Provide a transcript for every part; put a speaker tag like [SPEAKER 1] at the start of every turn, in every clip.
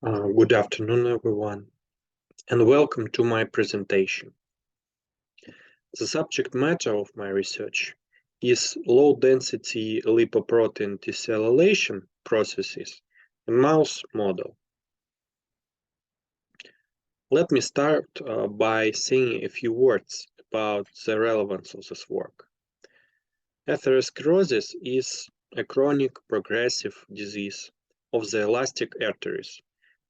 [SPEAKER 1] Good afternoon, everyone, and welcome to my presentation. The subject matter of my research is low-density lipoprotein desialylation processes in mouse model. Let me start by saying a few words about the relevance of this work. Atherosclerosis is a chronic progressive disease of the elastic arteries,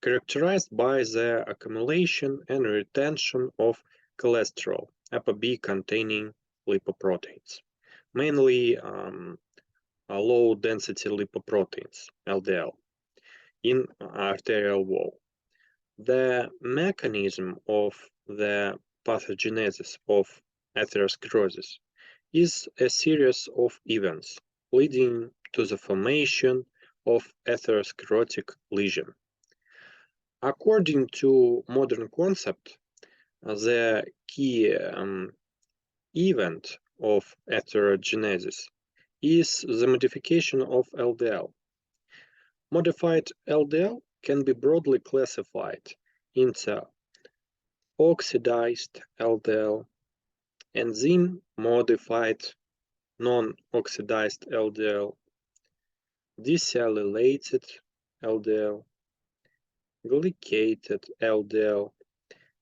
[SPEAKER 1] characterized by the accumulation and retention of cholesterol, ApoB-containing lipoproteins, mainly low-density lipoproteins, LDL, in arterial wall. The mechanism of the pathogenesis of atherosclerosis is a series of events leading to the formation of atherosclerotic lesion. According to modern concept, the key event of atherogenesis is the modification of LDL. Modified LDL can be broadly classified into oxidized LDL, enzyme-modified non-oxidized LDL, desialylated LDL, glycated LDL,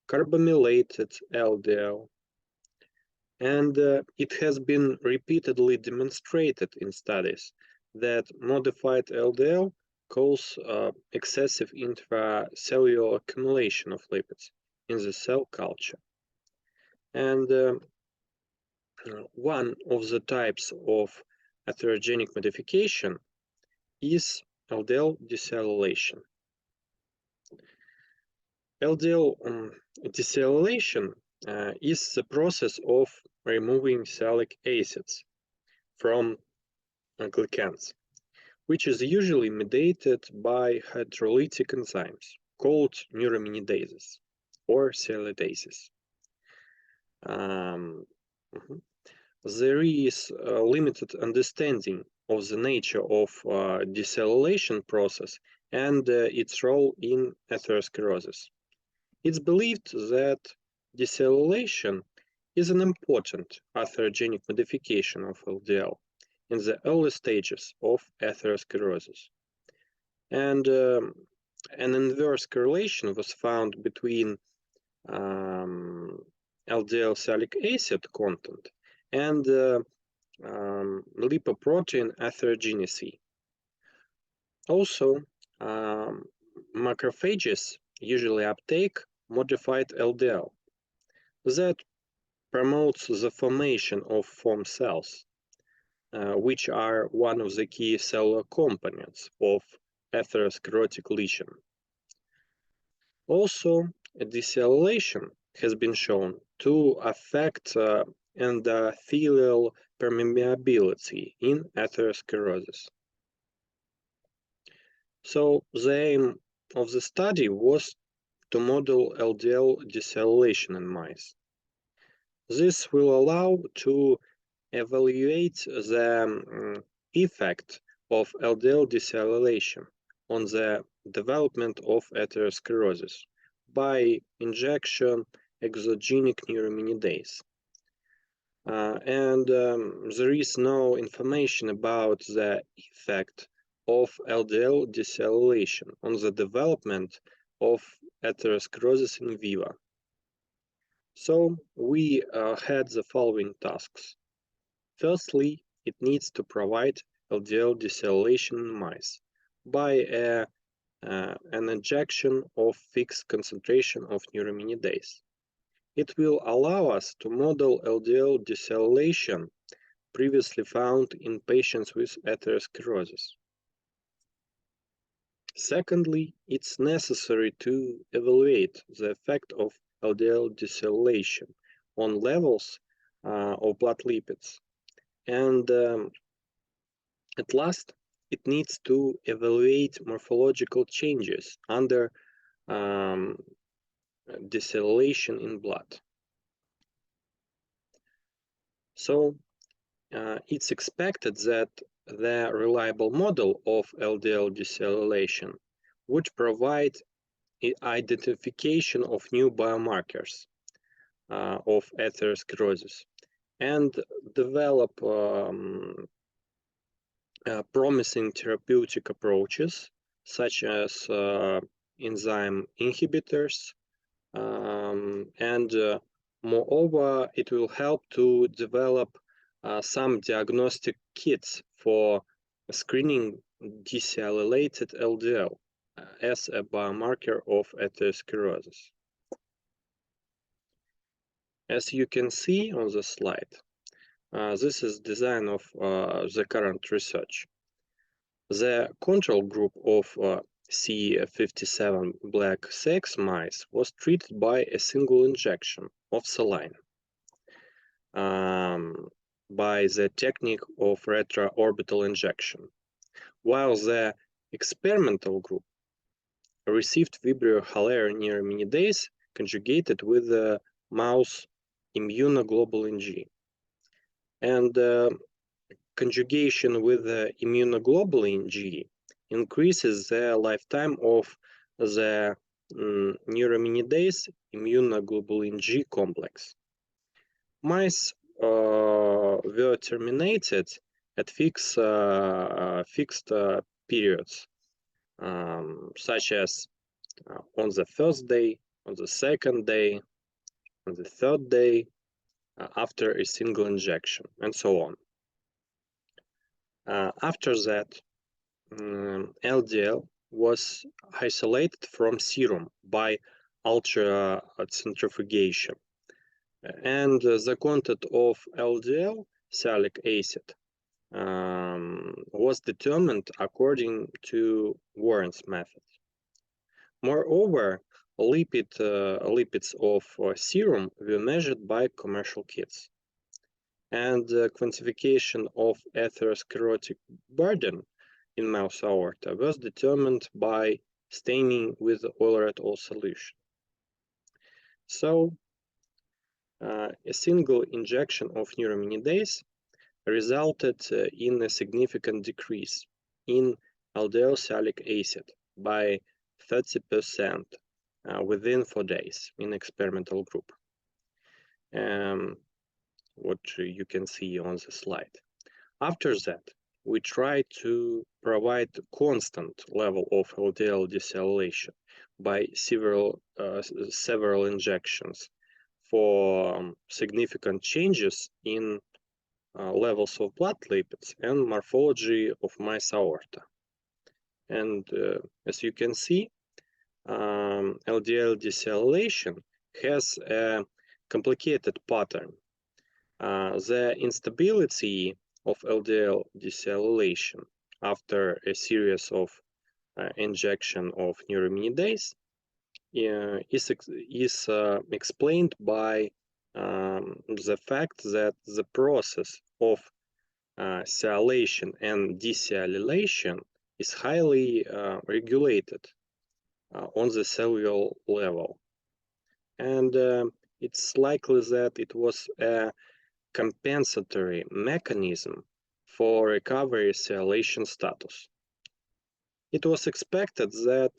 [SPEAKER 1] carbamylated LDL, and it has been repeatedly demonstrated in studies that modified LDL cause excessive intracellular accumulation of lipids in the cell culture. And one of the types of atherogenic modification is LDL desialylation. LDL desialylation is the process of removing sialic acids from glycans, which is usually mediated by hydrolytic enzymes called neuraminases or sialidases. There is a limited understanding of the nature of desialylation process and its role in atherosclerosis. It's believed that desialylation is an important atherogenic modification of LDL in the early stages of atherosclerosis. And an inverse correlation was found between LDL sialic acid content and lipoprotein atherogenicity. Also, macrophages usually uptake modified LDL that promotes the formation of foam cells, which are one of the key cellular components of atherosclerotic lesion. Also, desialylation has been shown to affect endothelial permeability in atherosclerosis. So the aim of the study was to model LDL desialylation in mice. This will allow to evaluate the effect of LDL desialylation on the development of atherosclerosis by injection exogenic neuraminidase. And there is no information about the effect of LDL desialylation on the development of atherosclerosis in vivo. So we had the following tasks. Firstly, it needs to provide LDL desialylation in mice by an injection of fixed concentration of neuraminidase. It will allow us to model LDL desialylation previously found in patients with atherosclerosis. Secondly, it's necessary to evaluate the effect of LDL desialylation on levels of blood lipids. And at last, it needs to evaluate morphological changes under desialylation in blood. So it's expected that the reliable model of LDL desialylation would provide identification of new biomarkers of atherosclerosis and develop promising therapeutic approaches such as enzyme inhibitors, and moreover, it will help to develop some diagnostic kits for screening desialylated LDL as a biomarker of atherosclerosis. As you can see on the slide, this is design of the current research. The control group of C57 black sex mice was treated by a single injection of saline by the technique of retroorbital injection, while the experimental group received Vibrio neuraminidase conjugated with the mouse immunoglobulin G. And conjugation with immunoglobulin G increases the lifetime of the neuraminidase immunoglobulin G complex. Mice were terminated at fixed periods, such as on the first day, on the second day, on the third day, after a single injection, and so on. After that, LDL was isolated from serum by ultracentrifugation, and the content of LDL sialic acid was determined according to Warren's method. Moreover, lipids of serum were measured by commercial kits, and the quantification of atherosclerotic burden in mouse aorta was determined by staining with Euler et al. Solution. So, a single injection of neuraminidase resulted in a significant decrease in LDL sialic acid by 30% within 4 days in experimental group. What you can see on the slide. After that, we try to provide constant level of LDL desialylation by several injections for significant changes in levels of blood lipids and morphology of mice aorta. And as you can see, LDL desialylation has a complicated pattern. The instability of LDL desialylation after a series of injection of neuraminidase is explained by the fact that the process of sialation and desialylation is highly regulated on the cellular level. And it's likely that it was a compensatory mechanism for recovery sialation status. It was expected that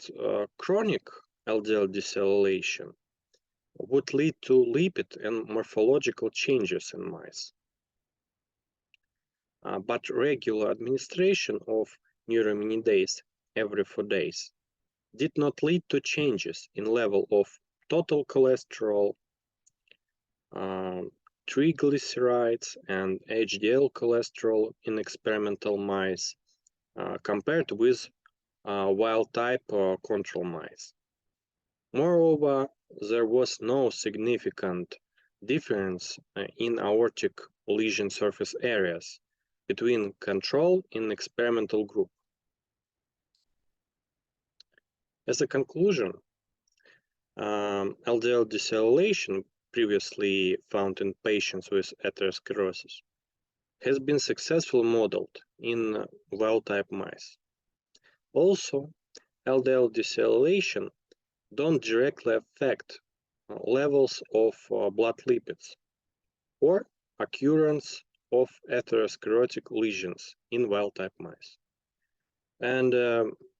[SPEAKER 1] chronic LDL desialylation would lead to lipid and morphological changes in mice. But regular administration of neuraminidase every 4 days did not lead to changes in level of total cholesterol, triglycerides, and HDL cholesterol in experimental mice compared with wild-type control mice. Moreover, there was no significant difference in aortic lesion surface areas between control and experimental group. As a conclusion, LDL desialylation previously found in patients with atherosclerosis has been successfully modeled in wild-type mice. Also, LDL desialylation don't directly affect levels of blood lipids or occurrence of atherosclerotic lesions in wild-type mice. And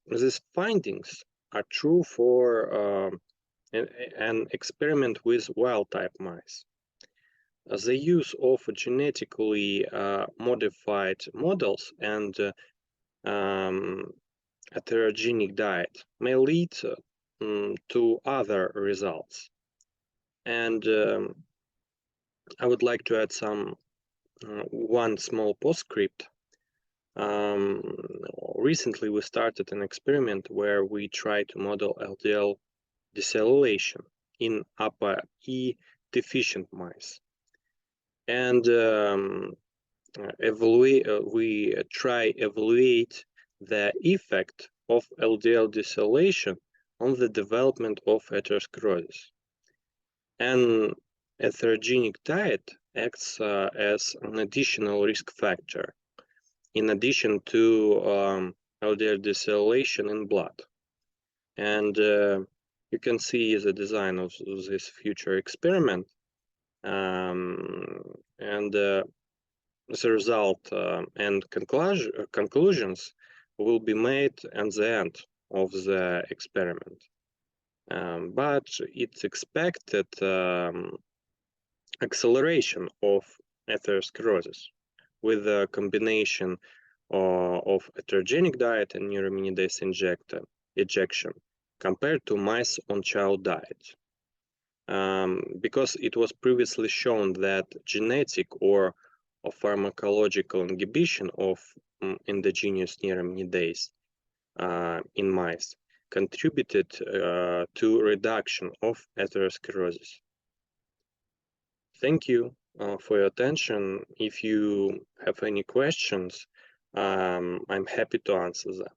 [SPEAKER 1] these findings are true for an experiment with wild-type mice. The use of genetically modified models and heterogenic diet may lead to other results. And I would like to add one small postscript. Recently, we started an experiment where we try to model LDL desialylation in upper E deficient mice. And we try evaluate the effect of LDL desialylation on the development of atherosclerosis. An atherogenic diet acts as an additional risk factor in addition to LDL desialylation in blood. And you can see the design of this future experiment. And the result and conclusions will be made at the end of the experiment. But it's expected acceleration of atherosclerosis with a combination of heterogenic diet and neuraminidase injection compared to mice on chow diet. Because it was previously shown that genetic or pharmacological inhibition of endogenous neuraminidase in mice contributed to reduction of atherosclerosis. Thank you for your attention. If you have any questions, I'm happy to answer them.